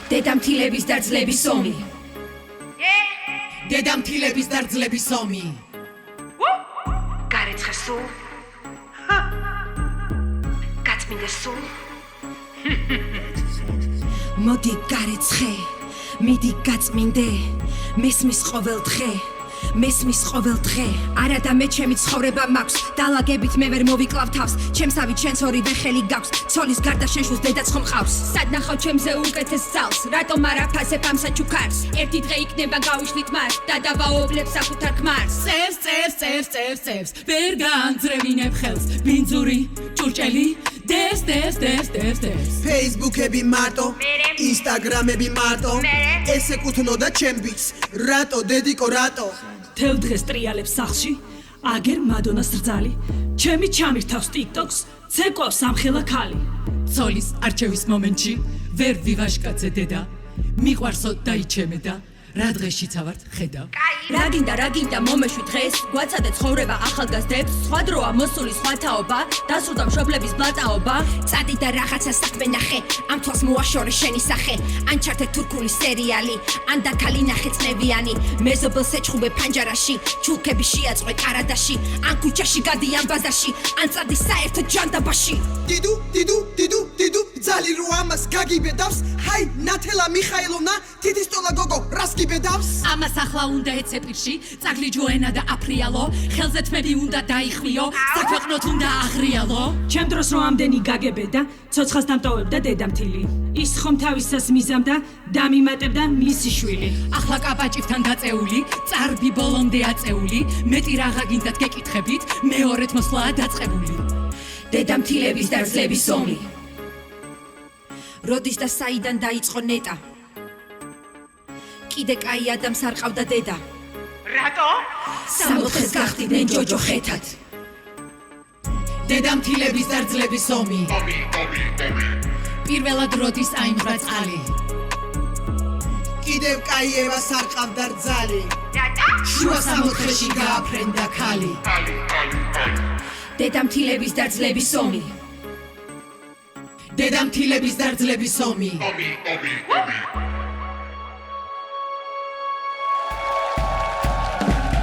დედამთილების და ძლების ომი. დედამთილების და ძლების ომი. გარეცხე სულ. გაწმინდა სულ. მოდი გარეცხე, მიდი გაწმინდე, მესმის ყოველ დღე. მესმის ყოველ დღე არა და მე ჩემი ცხოვრება მაქვს დალაგებით მე ვერ მოვიკლავ თავს ჩემსავი ჩვენს ორივე ხელი გაქვს ცოლის გარდა შენშუს დედაც ხომ ყავს სად ნახავ ჩემზე უკეთეს ძალს რატომ არ აფასებ ამ საჩუქარს ერთი დღე იქნება გავიშლით მას და დავაობლებ საკუთარ ქმარს წევს ვერ განძრევინებ ხელს ბინძური ჭურჭელი დევს Facebook-ები მარტო Instagram-ები მარტო ეს ეკუთვნოდა ჩემბიც რატო დედიკო რატო თელ დღეს ტრიალებს სახლში აგერ მადონას რძალი ჩემი ჩამირთავს TikTok-ს ცეკვავს სამხელა ქალი ცოლის არჩევის მომენტში ვერ ვივაშკაცე დედა მიყვარსო დაიჩემე და რა დღეშიც ავართ ხედავ რა გინდა მომეშვი დღეს გვაცადე ცხოვრება ახალგაზრდებს სხვა დროა მოსული სხვა თაობა დასრულდა მშობლების ბლატაობა წადი და რაღაცა საქმე ნახე ამ თვალს მოაშორე შენი სახე ან ჩართე თურქული სერიალი ან დაქალი ნახე წნევიანი მეზობელს ეჩხუბე ფანჯარაში ჩულქები შეაწყვე კარადაში ან ქუჩაში გადი ამ ბაზარში ან წადი საერთო ჯანდაბაში დიდუ ძალი რო ამას გაგიბედავს ჰაი ნათელა მიხაილოვნა თითისტოლა გოგო რას გიბედავს ამას ახლა უნდა ეცეპირში წაგლი ჯოენა და აფრიალო ხელზე თმები უნდა დაიხვიო საქვეყნოთ უნდა აღრიალო ჩემ დროს რომ ამდენი გაგებედა ცოცხალს დამტოვებდა დედამთილი ის ხომ თავისას მიზამდა დამიმატებდა მისი შვილი ახლა კაპაჭივთან დაწეული წარბი ბოლომდე აწეული მეტი რაღა გინდათ გეკითხებით მეორეთ მოსვლაა დაწყებული დედამთილების და ძლების ომი როდის და საიდან დაიწყო ნეტა კიდე კაი ადამიანს არ ყავდა დედა რატო 60-ს გახდიდნენ ჯოჯო ხეთად დედამთილების და ძლების ომი პირველად როდის აიმღვრა წყალი კიდევ კაიევას არ ყავდა რძალი შუა 60-ში გააფრენდა ქალი დედამთილების და ძლების ომი დედამთილების და ძლების ომი